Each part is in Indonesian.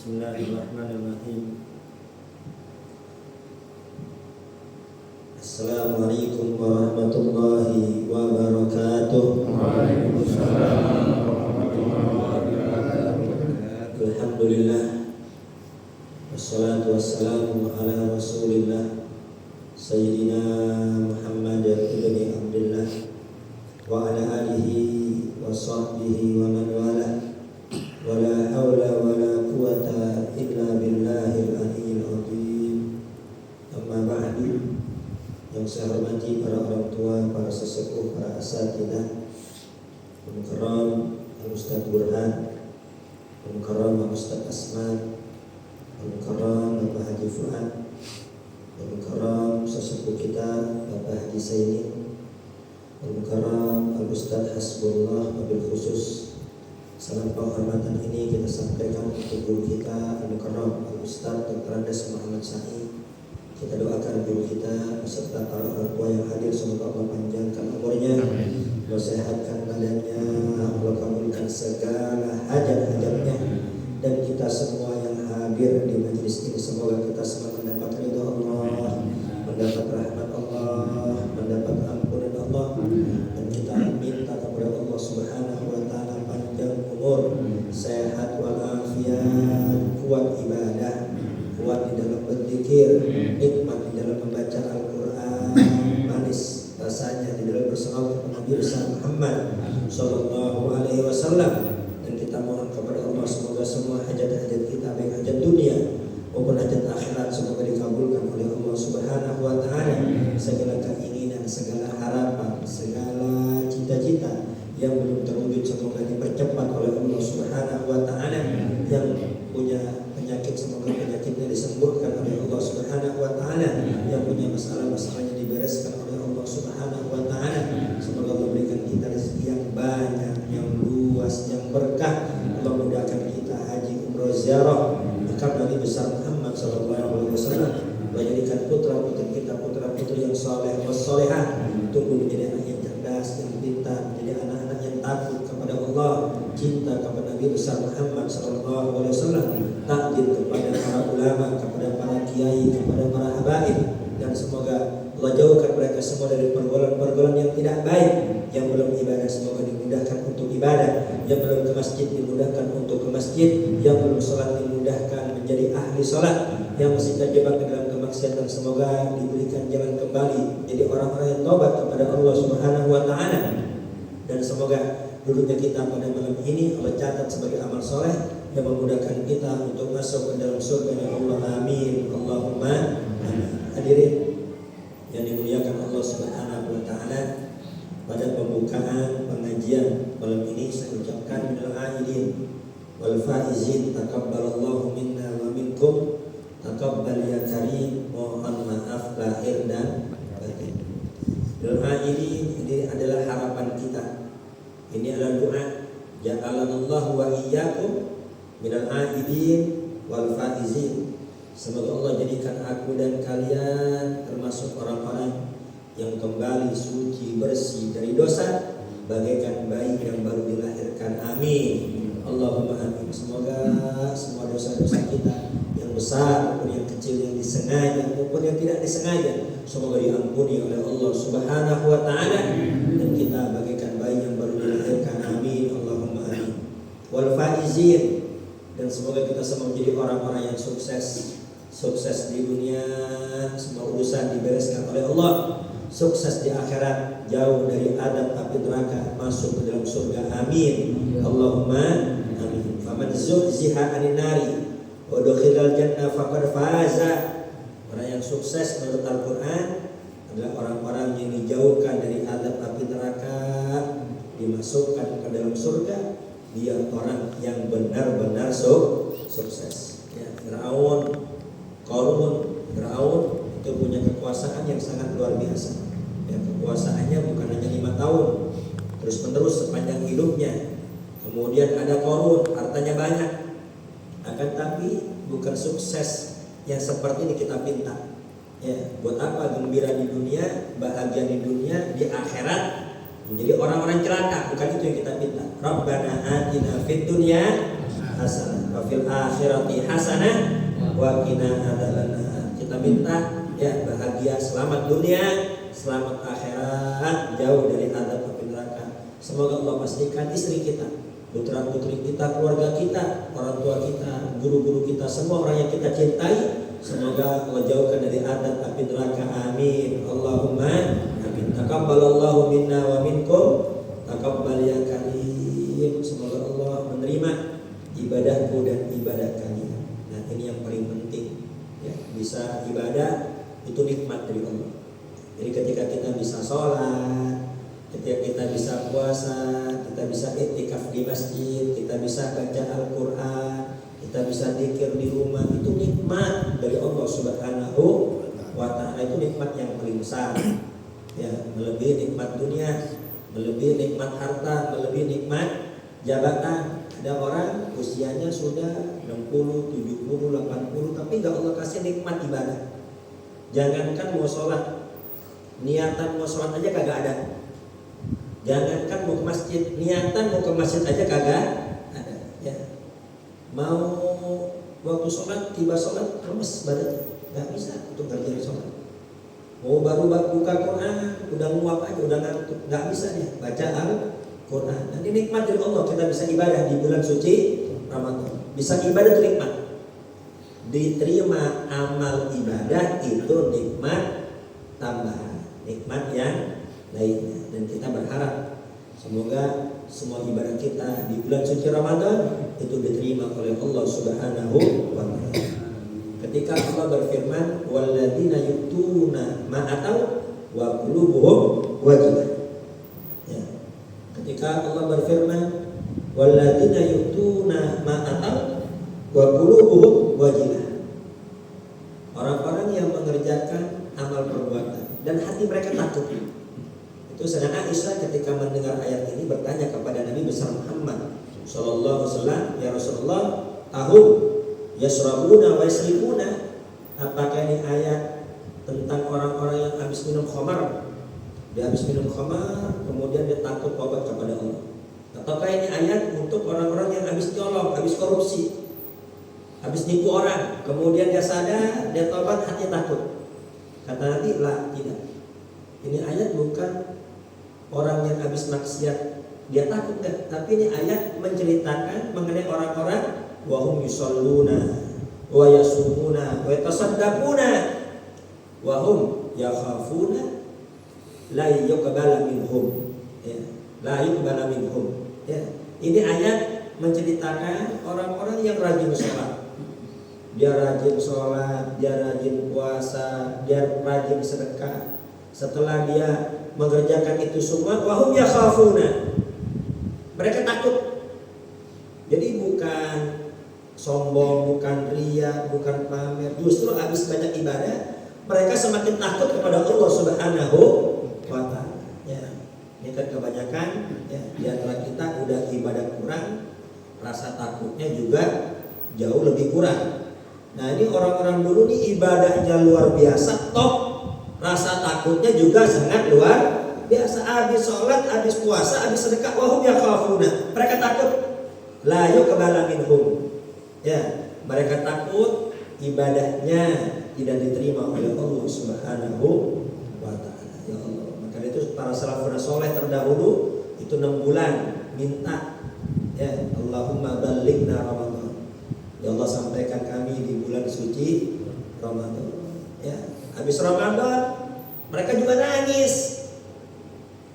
Bismillahirrahmanirrahim. Assalamualaikum warahmatullahi wabarakatuh. Waalaikumsalam warahmatullahi wabarakatuh. Alhamdulillah, wassalatu wassalamu ala rasulillah Sayyidina Muhammad ibn Abdullah wa ala alihi wa sahbihi wa man wala. Wala hawla wala quwata illa billahil aliyyil azim. Amma ba'du. Yang saya hormati para orang tua, para sesepuh, para asatidzah, Al-Mukarram Al-Ustaz Burhan, Al-Mukarram Al-Ustaz Asman, Al-Mukarram Bapak Haji Fuad, Al-Mukarram sesepuh kita Bapak Haji Saini, Al-Mukarram Al-Ustaz Hasbullah, wabil khusus salam penghormatan ini kita sampaikan untuk guru kita Al-Mukarram Al-Ustaz Dr. Andes Muhammad Sa'i. Kita doakan guru kita beserta para orang tua yang hadir, semoga Allah panjangkan umurnya, Allah sehatkan badannya, Allah kabulkan segala hajat-hajatnya, dan kita semua yang hadir di majelis ini semoga kita semua mendapat ridha Allah, mendapat rahmat Allah, mendapat ampunan Allah, dan kita minta kepada Allah Subhanahu wa taala panjang umur, sehat walafiat, kuat ibadah, kuat di dalam berzikir, nikmat di dalam membaca Al-Quran, manis rasanya di dalam bersalawat kepada Nabi Muhammad Sallallahu Alaihi Wasallam. Dan kita mohon kepada Allah semoga semua hajat-hajat kita, baik hajat dunia maupun hajat akhirat, semoga dikabulkan oleh Allah Subhanahu Wa Taala. Segala keinginan, segala harapan, segala cita-cita yang belum terwujud semoga dipercepat oleh Allah Subhanahu Wa Taala. Yang punya penyakit semoga penyakitnya disembuhkan oleh Allah Subhanahu Wa Taala. Yang punya masalah-masalahnya dibereskan oleh Allah Subhanahu Wa Taala. Semoga Allah berikan kita rezeki yang banyak, yang luas, yang berkah. Allah mudahkan kita haji umroh ziarah makam Nabi besar Muhammad Sallallahu Alaihi Wasallam. Menjadikan putra-putri kita putra-putri yang saleh wassalehah, tumbuh menjadi anak yang cerdas, yang pintar, menjadi anak-anak yang takut kepada Allah, cinta kepada Nabi besar Muhammad Sallallahu Alaihi Wasallam, takdir kepada para ulama, kepada para kiai, kepada para habaib, dan semoga Allah jauhkan mereka semua dari pergaulan-pergaulan yang tidak baik. Yang belum ibadah semoga dimudahkan untuk ibadah, yang belum ke masjid dimudahkan untuk ke masjid, yang belum sholat dimudahkan menjadi ahli sholat, yang masih terjebak dalam kemaksiatan semoga diberikan jalan kembali jadi orang-orang yang tobat kepada Allah Subhanahu Wa Taala. Dan semoga duduknya kita pada malam ini Allah catat sebagai amal soleh yang memudahkan kita untuk masuk ke dalam surga Allah. Amin Allahumma amin. Hadirin yang dimuliakan Allah Subhanahu Wa Taala, pada pembukaan pengajian malam ini saya ucapkan minal aidin wal faizin, takabbalallahu minna wa minkum, takabbal ya karim, mohon maaf lahir dan batin. Doa ini adalah harapan kita. Ini adalah doa ja'alanallahu wa iyyakum minal aidin wal faizin. Semoga Allah jadikan aku dan kalian termasuk orang-orang yang kembali suci bersih dari dosa bagaikan bayi yang baru dilahirkan. Amin Allahumma amin. Semoga semua dosa-dosa kita yang besar maupun yang kecil, yang disengaja maupun yang tidak disengaja, semoga diampuni oleh Allah Subhanahu Wa Taala, dan kita bagaikan bayi yang baru dilahirkan. Amin Allahumma amin. Wal faizin, dan semoga kita semua menjadi orang-orang yang sukses di dunia, semua urusan dibereskan oleh Allah, sukses di akhirat, jauh dari adab api neraka, masuk ke dalam surga. Amin Allahumma amin. Faman zuhziha 'anil nari wa dukhilal jannah faqad faza. Orang yang sukses menurut Al-Quran adalah orang-orang yang dijauhkan dari adab api neraka, dimasukkan ke dalam surga. Dia orang yang benar-benar sukses. Ya, Qarun itu punya kekuasaan yang sangat luar biasa. Ya, kekuasaannya bukan hanya 5 tahun, terus menerus sepanjang hidupnya. Kemudian ada Qarun, hartanya banyak, akan tapi bukan sukses yang seperti ini kita pinta. Ya, buat apa gembira di dunia, bahagia di dunia, di akhirat menjadi orang-orang celaka? Bukan itu yang kita pinta. Rabbana atina fid dunya hasanah wa fil akhirati hasanah wa qina adzabannar. Kita minta ya bahagia, selamat dunia, selamat akhirat, jauh dari azab api neraka. Semoga Allah pastikan istri kita, putra-putri kita, keluarga kita, orang tua kita, guru-guru kita, semua orang yang kita cintai, semoga Allah jauhkan dari azab api neraka. Amin. Allahumma amin. Taqabbalallahu minna wa minkum. Taqabbal ya karim. Semoga Allah menerima ibadahku dan ibadah kalian. Nah, ini yang paling penting. Ya, bisa ibadah itu nikmat dari Allah. Jadi ketika kita bisa sholat, ketika kita bisa puasa, kita bisa iktikaf di masjid, kita bisa baca Al-Quran, kita bisa zikir di rumah, itu nikmat dari Allah Subhanahu wa Ta'ala. Itu nikmat yang paling besar. Ya, melebihi nikmat dunia, melebihi nikmat harta, melebihi nikmat jabatan. Ada orang usianya sudah 60, 70, 80, tapi gak Allah kasih nikmat ibadah. Jangankan mau sholat, niatan mau sholat aja kagak ada. Jangankan mau ke masjid, niatan mau ke masjid aja kagak ada. Ya. Mau waktu sholat, tiba sholat, lemes badan, gak bisa untuk ngerjain sholat. Mau baru buka Quran, udah nguap aja, udah ngantuk, gak bisa dia baca Al-Quran. Nanti nikmat dari Allah, kita bisa ibadah di bulan suci Ramadan. Bisa ibadah itu nikmat. Diterima amal ibadah itu nikmat tambahan, nikmat yang lainnya. Dan kita berharap semoga semua ibadah kita di bulan suci Ramadan itu diterima oleh Allah Subhanahu wa Ta'ala. Ketika Allah berfirman, walladzina yu'tuna ma atau wa qulubuhum wajilah. Ya. Ketika Allah berfirman, walladzina yu'tuna ma atau wa qulubuhum wajilah. Orang-orang yang mengerjakan amal perbuatan dan hati mereka takut. Itu Sayyidah Aisyah ketika mendengar ayat ini bertanya kepada Nabi besar Muhammad sallallahu alaihi wasallam, ya Rasulullah, tahu yasrabuna wa yasribuna, apakah ini ayat tentang orang-orang yang habis minum khamar? Dia habis minum khamar, kemudian dia takut tobat kepada Allah. Ataukah ini ayat untuk orang-orang yang habis nyolong, habis korupsi, habis nipu orang, kemudian dia sadar, dia tobat, hatinya takut? Kata Nabi, lah, tidak. Ini ayat bukan orang yang habis maksiat dia takut, enggak, tapi ini ayat menceritakan mengenai orang-orang wahum yusalluna wa yasumuna wa yatasaddaquna wahum yakhafuna la yuqbala minhum, ya, la yuqbala minhum, ya. Ini ayat menceritakan orang-orang yang rajin sholat. Dia rajin sholat, dia rajin puasa, dia rajin sedekah. Setelah dia mengerjakan itu semua, wahum yakhafuna, mereka takut. Jadi bukan sombong, bukan ria, bukan pamer. Justru habis banyak ibadah, mereka semakin takut kepada Allah Subhanahu wa Ta'ala. Ya, ini kan kebanyakan ya, di antara kita udah ibadah kurang, rasa takutnya juga jauh lebih kurang. Nah, ini orang-orang dulu nih ibadahnya luar biasa, top, rasa takutnya juga sangat luar biasa. Habis sholat, habis puasa, habis sedekah, wahum yakhafuna, mereka takut la yuqbala minhum. Ya, mereka takut ibadahnya tidak diterima oleh Allah Subhanahu wa Ta'ala. Ya Allah, maka itu para salafun saleh terdahulu itu 6 bulan minta, ya, Allahumma ballighna Ramadan. Ya Allah, sampaikan kami di bulan suci Ramadan. Ya, habis Ramadan mereka juga nangis.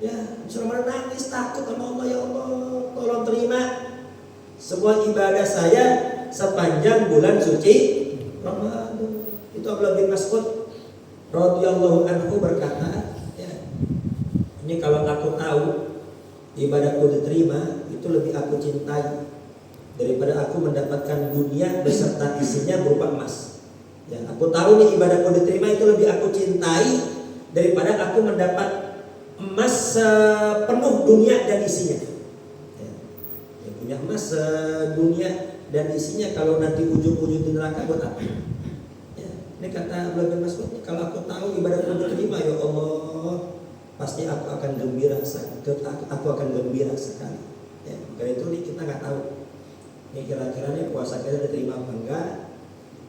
Ya, habis Ramadan nangis takut sama Allah, ya Allah, tolong terima semua ibadah saya sepanjang bulan suci Ramadan. Itu Abdullah bin Mas'ud radhiyallahu anhu berkata, ya, ini kalau aku tahu ibadahku diterima, itu lebih aku cintai daripada aku mendapatkan dunia beserta isinya berupa emas. Ya, aku tahu nih ibadahku diterima, itu lebih aku cintai daripada aku mendapat emas penuh dunia dan isinya. Ya, punya emas dunia dan isinya, kalau nanti ujung-ujung di neraka buat apa? Ya, ini kata Abdullah bin Mas'ud, kalau aku tahu ibadahku diterima, ya Allah, pasti aku akan gembira sekali. Ya, karena itu kita nggak tahu Ini kira-kira nih puasa kita diterima apa enggak,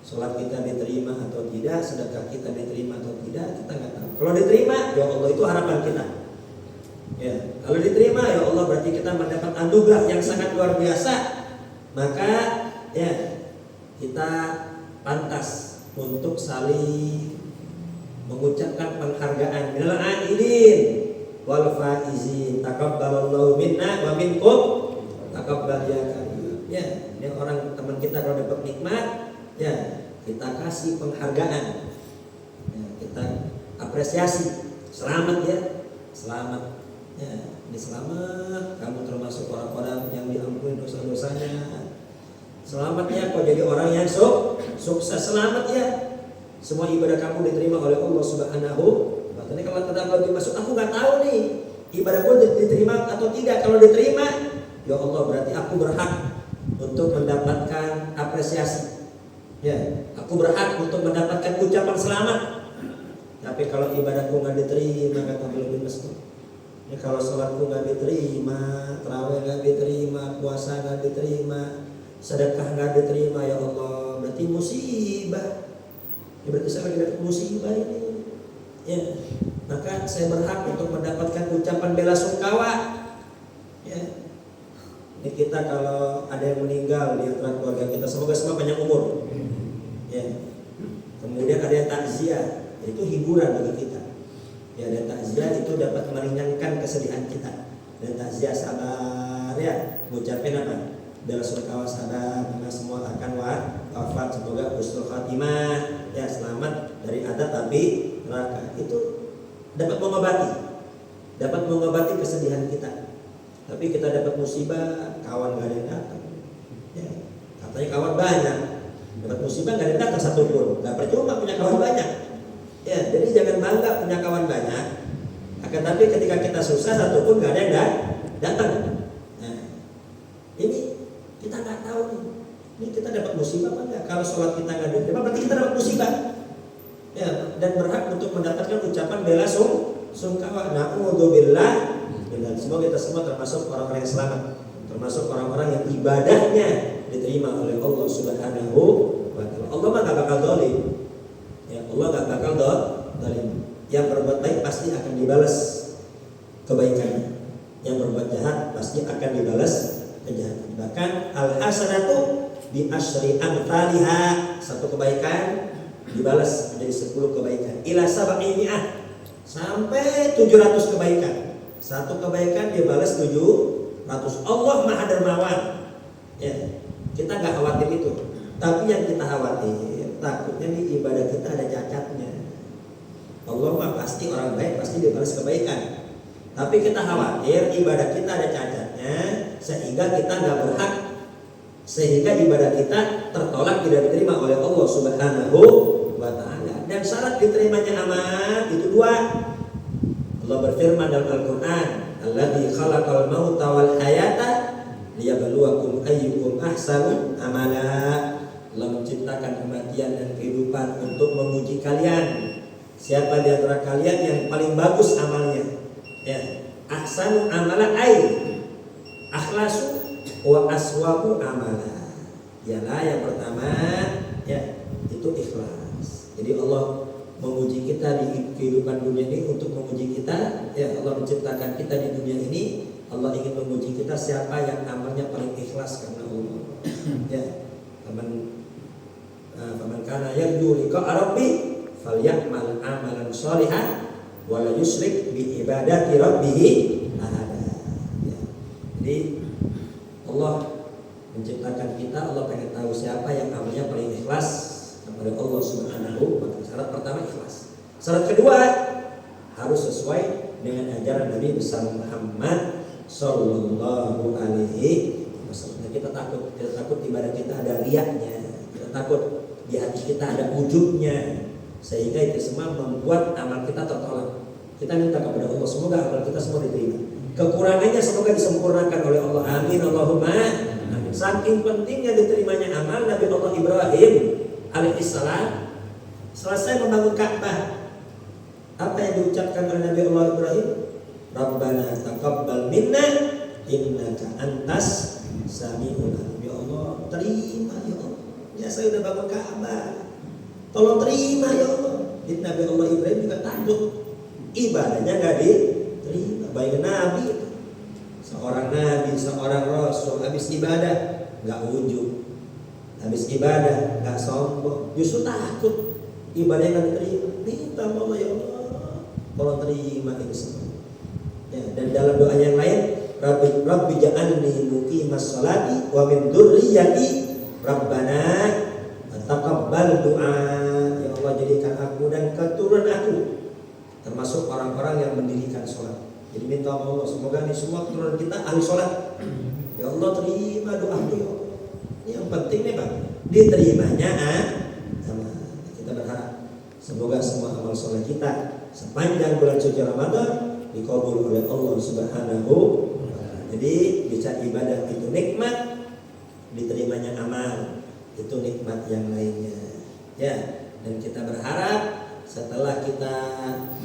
sholat kita diterima atau tidak, sedekah kita diterima atau tidak, kita nggak tahu. Kalau diterima, ya Allah, itu harapan kita. Ya, kalau diterima, ya Allah, berarti kita mendapat anugerah yang sangat luar biasa. Maka ya kita pantas untuk saling mengucapkan penghargaan minal aidin wal faizin, taqabbalallahu minna wa minkum taqabbal ya karim. Ya, ini orang teman kita kalau dapat nikmat, ya kita kasih penghargaan, ya, kita apresiasi. Selamat ya, selamat. Ya, ini selamat, kamu termasuk orang-orang yang diampuni dosa-dosanya. Selamat ya, kau jadi orang yang sukses. Selamat ya, semua ibadah kamu diterima oleh Allah Subhanahu wa Ta'ala. Kalau tidak lagi masuk, aku nggak tahu nih ibadahku diterima atau tidak. Kalau diterima, ya Allah, berarti aku berhak untuk mendapatkan apresiasi. Ya, aku berhak untuk mendapatkan ucapan selamat. Tapi kalau ibadahku nggak diterima, kata Ibnu Mas'ud, ya kalau sholatku nggak diterima, tarawih nggak diterima, puasa nggak diterima, sedekah nggak diterima, ya Allah, berarti musibah. Ya, berarti saya lagi dapat musibah ini. Ya, maka saya berhak untuk mendapatkan ucapan bela sungkawa. Ya, ini kita kalau ada yang meninggal di antara keluarga kita, semoga semua panjang umur. Ya, kemudian ada yang takziah, itu hiburan bagi kita. Ya, dan takziah itu dapat meringankan kesedihan kita. Dan takziah sabar ya, ngucapin apa? Bela sungkawa sabar karena semua akan wafat, semoga husnul khatimah, ya selamat dari adab tapi neraka. Itu dapat mengobati kesedihan kita. Tapi kita dapat musibah, kawan gak ada yang datang. Ya, katanya kawan banyak, dapat musibah gak ada yang datang satupun. Gak percuma punya kawan banyak. Ya, jadi jangan bangga punya kawan banyak. Akan tapi ketika kita susah, satupun gak ada yang datang. Nah, ini kita nggak tahu nih. Ini kita dapat musibah apa enggak? Kalau sholat kita nggak diterima, berarti kita dapat musibah. Ya, dan berhak untuk mendapatkan ucapan bela sungkawa. Na'udzubillah. Semoga kita semua termasuk orang-orang yang selamat, termasuk orang-orang yang ibadahnya diterima oleh Allah Subhanahu wa Ta'ala. Allah mah nggak bakal zalim. Ya, Allah nggak bakal zalim. Yang berbuat baik pasti akan dibalas kebaikannya. Yang berbuat jahat pasti akan dibalas kejahatan. Bahkan al-hasanatu bi asyri amthaliha, satu kebaikan dibalas menjadi 10 kebaikan. Ila sab'i mi'ah, sampai 700 kebaikan. Satu kebaikan dibalas 700. Allah Maha Dermawan. Ya, kita nggak khawatir itu. Tapi yang kita khawatir, takutnya nih ibadah kita ada cacatnya. Allah mah pasti orang baik, pasti dibalas kebaikan. Tapi kita khawatir ibadah kita ada cacatnya, sehingga kita nggak berhak, sehingga ibadah kita tertolak, tidak diterima oleh Allah Subhanahu wa Ta'ala. Dan syarat diterimanya amal itu 2. Allah berfirman dalam Al-Quran, Alladzi khalaqal mauta wal hayata liyabluwakum ayyukum ahsanu amala. Allah menciptakan kematian dan kehidupan untuk menguji kalian. Siapa di antara kalian yang paling bagus amalnya? Ya, ahsanu amala ay akhlasu wa aswabu amala. Ialah yang pertama, ya, itu ikhlas. Jadi Allah menguji kita di kehidupan dunia ini untuk menguji kita. Ya, Allah menciptakan kita di dunia ini. Allah ingin menguji kita siapa yang amalnya paling ikhlas karena Allah. Ya, faman kana yarju liqa rabbi falyamal amalan sholihan wala yusyrik bi ibadati rabbih ahada. Ya. Jadi Allah menciptakan kita, Allah pengen tahu siapa yang amalnya paling ikhlas kepada Allah Subhanahu wa Ta'ala. Syarat pertama ikhlas. Syarat kedua harus sesuai dengan ajaran Nabi besar Muhammad sallallahu alaihi wasallam. Kita takut ibadah kita ada riaknya, kita takut di hati kita ada ujubnya, sehingga itu semua membuat amal kita tertolak. Kita minta kepada Allah semoga amal kita semua diterima. Kekurangannya semoga disempurnakan oleh Allah. Amin Allahumma amin. Saking pentingnya diterimanya amal, Nabi Allah Ibrahim alaihissalam selesai membangun Ka'bah, apa yang diucapkan oleh Nabi Allah Ibrahim? Rabbana taqabbal minna innaka antas samiul alim. Ya Allah, terima ya Allah. Ya saya udah bangun Ka'bah. Tolong terima ya Allah. Jadi Nabi Allah Ibrahim juga takut ibadahnya nggak diterima. Baik Nabi, seorang Nabi, seorang Rasul, habis ibadah nggak ujub, habis ibadah nggak sombong, justru takut ibadahnya nggak diterima. Minta Allah ya Allah, tolong terima ini semua. Ya, dan dalam doa yang lain, Rabbi ja'alni muqimas sholati wa min dzurriyyati Rabbana taqabbal du'a. Ya Allah, jadikan aku dan keturunan aku termasuk orang-orang yang mendirikan sholat. Jadi minta Allah semoga nih semua keturunan kita ahli sholat. Ya Allah, terima doaku ya Allah. Yang penting nih Pak, diterimanya sama. Kita berharap semoga semua amal sholat kita sepanjang bulan suci Ramadan dikabul oleh Allah Subhanahu wa Ta'ala. Jadi bisa ibadah itu nikmat, diterimanya amal itu nikmat yang lainnya. Ya, dan kita berharap setelah kita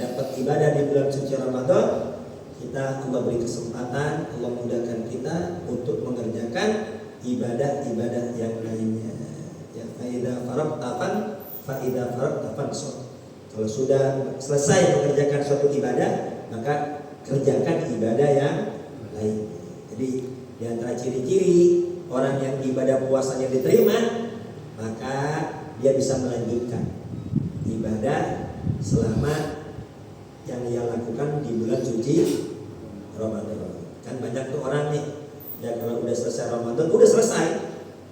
dapat ibadah di bulan suci Ramadan, kita Allah beri kesempatan, Allah mudahkan kita untuk mengerjakan ibadah-ibadah yang lainnya. Ya, faida faragta fansab. Kalau sudah selesai mengerjakan suatu ibadah, maka kerjakan ibadah yang lain. Jadi di antara ciri-ciri orang yang ibadah puasanya diterima, maka dia bisa melanjutkan ibadah selama yang ia lakukan di bulan suci Ramadan. Kan banyak tuh orang nih, ya kalau udah selesai Ramadan, udah selesai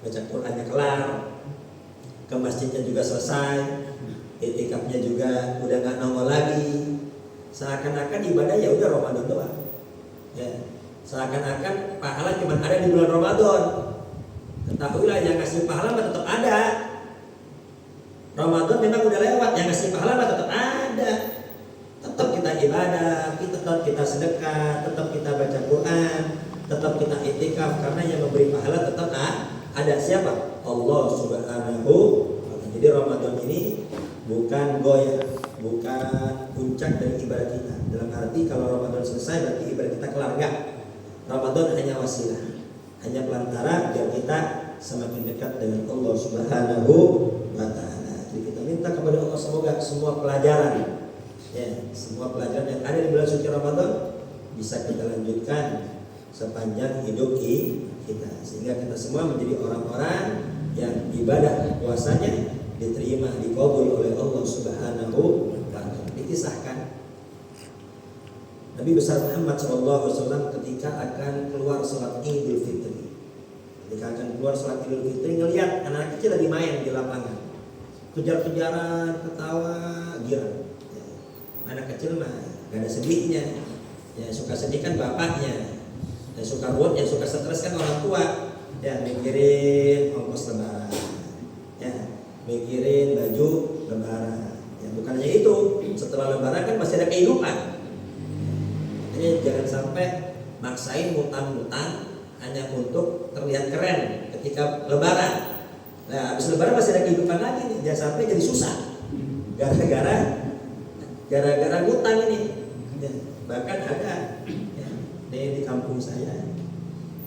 baca Qur'annya kelar, ke masjidnya juga selesai, i'tikafnya juga udah nggak nongol lagi, seakan-akan ibadah ya udah Ramadan doang. Ya, seakan-akan pahala cuma ada di bulan Ramadan. Ketahuilah yang ngasih pahala mah tetap ada. Ramadan memang udah lewat, yang ngasih pahala mah tetap ada. Tetap kita ibadah, tetap kita sedekah, tetap kita baca Quran, tetap kita i'tikaf, karena yang memberi pahala tetap ada. Siapa? Allah Subhanahu wa Ta'ala. Jadi Ramadan ini bukan goyah, bukan puncak dari ibadah kita. Dalam arti kalau Ramadan selesai berarti ibadah kita kelar, enggak. Ramadan hanya wasilah, hanya pelantara agar kita semakin dekat dengan Allah Subhanahu wa Ta'ala. Jadi kita minta kepada Allah semoga semua pelajaran, ya, semua pelajaran yang ada di bulan suci Ramadan bisa kita lanjutkan sepanjang hidup kita, sehingga kita semua menjadi orang-orang yang ibadah puasanya diterima, dikabul oleh Allah Subhanahu wa Ta'ala. Dikisahkan Nabi besar Muhammad SAW ketika akan keluar sholat Idul Fitri. Ketika akan keluar sholat Idul Fitri, ngelihat anak kecil lagi main di lapangan, kejar-kejaran, ketawa, girang. Ya, anak kecil mah gak ada sedihnya. Ya, suka sedih kan bapaknya. Yang suka ruwet, yang suka stres kan orang tua. Ya, mikirin ongkos lebaran. Ya, mikirin baju lebaran. Ya, bukannya itu, setelah lebaran kan masih ada kehidupan. Jadi jangan sampai maksain mutang-mutang hanya untuk terlihat keren ketika lebaran. Nah, habis lebaran masih ada kehidupan lagi nih. Jangan sampai jadi susah gara-gara ngutang ini. Ya, bahkan ada ya, di kampung saya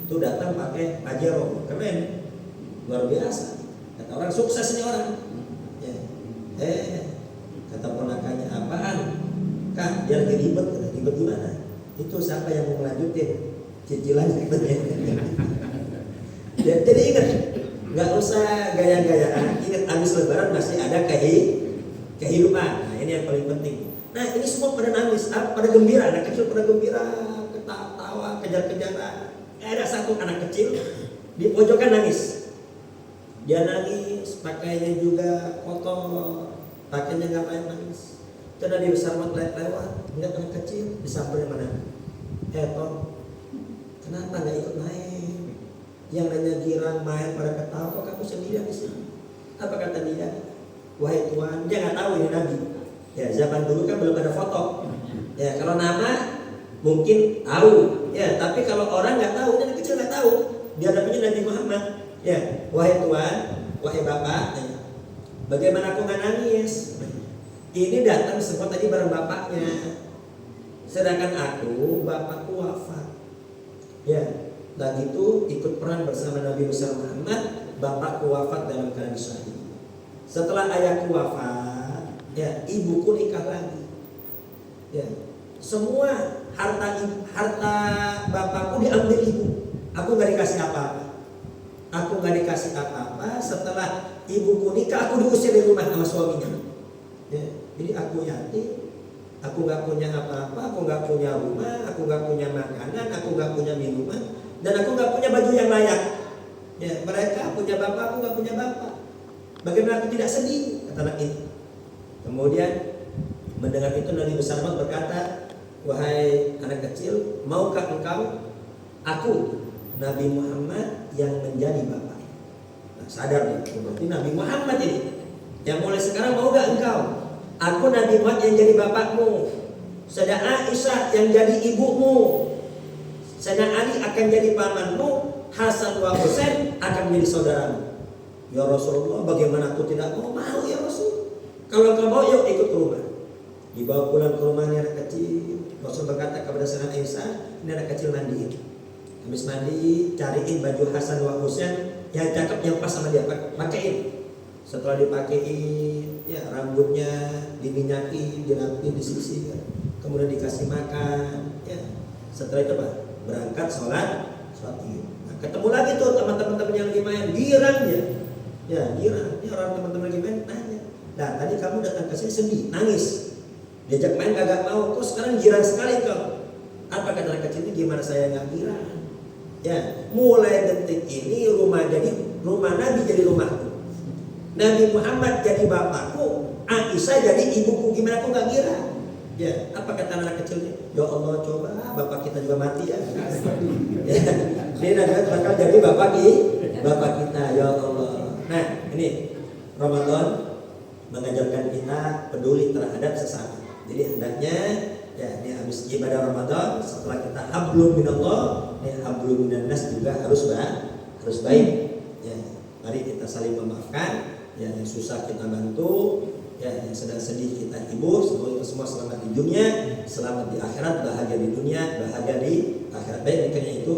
itu datang pakai pajero keren, luar biasa. Kata orang sukses nih orang. Ya. Kata ponakannya, apaan? Kak, dia lagi ribet. Kata, ribet gimana? Itu siapa yang mau melanjutin cicilannya? Ya, jadi ingat, nggak usah gaya-gayaan. Ingat, habis lebaran masih ada kehidupan. Nah, ini yang paling penting. Nah, ini semua pada nangis, pada gembira, anak kecil pada gembira, ketawa, kejar-kejaran. Ada satu anak kecil di pojokan nangis. Dia nangis, pakainya juga kotor, pakainya nggak layak nangis. Karena dia besar banget lewat, lihat anak kecil disamperin mana? Tom, kenapa nggak ikut main? Yang nanya girang main pada ketawa, kok kamu sendirian di sini? Apa kata dia? Wahai Tuhan, dia nggak tahu ini Nabi. Ya, zaman dulu kan belum ada foto. Ya, kalau nama mungkin tahu. Ya, tapi kalau orang nggak tahu, anak kecil nggak tahu. Dia namanya Nabi Muhammad. Ya, wahai Tuhan, wahai Bapak, bagaimana aku nggak nangis? Ini datang semua tadi bareng bapaknya. Sedangkan aku, bapakku wafat. Ya, lagi itu ikut perang bersama Nabi besar Muhammad. Bapakku wafat dalam keadaan syahid. Setelah ayahku wafat, ya, ibuku nikah lagi. Ya, semua harta bapakku diambil ibu. Aku nggak dikasih apa-apa. Aku nggak dikasih apa-apa. Setelah ibuku nikah, aku diusir dari rumah sama suaminya. Ya, jadi aku yatim. Aku nggak punya apa-apa. Aku nggak punya rumah. Aku nggak punya makanan. Aku nggak punya minuman. Dan aku nggak punya baju yang layak. Ya, mereka punya bapak, aku nggak punya bapak. Bagaimana aku tidak sedih? Kata anak itu. Kemudian mendengar itu Nabi besar berkata, wahai anak kecil, maukah engkau aku Nabi Muhammad yang menjadi bapak? Nah, sadar nih, berarti Nabi Muhammad ini yang mulai sekarang mau gak engkau? Aku Nabi Muhammad yang jadi bapakmu, Sayyidah Aisyah yang jadi ibumu, Sayyidina Ali akan jadi pamanmu, Hasan wa Husain akan menjadi saudaramu. Ya Rasulullah, bagaimana aku tidak mau? Mau ya Rasul. Kalau engkau mau, yuk ikut ke rumah. Dibawa pulang ke rumahnya anak kecil. Rasul berkata kepada Sayyidina Aisyah, ini anak kecil mandiin. Habis mandi, cariin baju Hasan wa Husain yang cakep, yang pas sama dia, pakaiin. Setelah dipakein, ya rambutnya diminyaki, dirapiin, disisir, kemudian dikasih makan. Ya, setelah itu Pak, berangkat sholat Id. Nah, ketemu lagi tuh teman-teman yang lagi main, girang dia. Ya, girang. Ini orang teman-teman lagi main nanya. Nah, tadi kamu datang ke sini sedih, nangis. Diajak main kagak mau, kok sekarang girang sekali kau. Apa kata anak kecil ini, gimana saya nggak girang? Ya, mulai detik ini rumah Nabi jadi rumahku. Nabi Muhammad jadi bapakku, Aisyah jadi ibuku, gimana aku nggak girang? Ya, apa kata anak kecil ini? Ya Allah, coba bapak kita juga mati ya. Ya, ini nanti bakal jadi bapak kita, ya Allah. Nah, ini Ramadan mengajarkan kita peduli terhadap sesama. Jadi hendaknya ya, ini habis ibadah Ramadan, setelah kita hablum minallah, ini hablum minannas juga harus baik. Ya, mari kita saling memaafkan. Ya, yang susah kita bantu, ya, yang sedang sedih kita hibur. Semoga kita semua selamat di dunia, selamat di akhirat, bahagia di dunia, bahagia di akhirat. Baik, makanya itu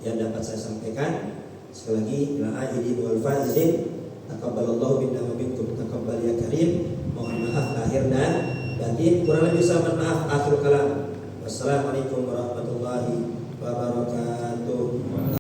yang dapat saya sampaikan. Sekali lagi, ila aidin wal faizin, taqabbalallahu minna wa minkum taqabbal ya karim. Mohon maaf lahir dan batin, kurang lebih saya mohon maaf. Akhirul kalam. Wassalamualaikum warahmatullahi wabarakatuh.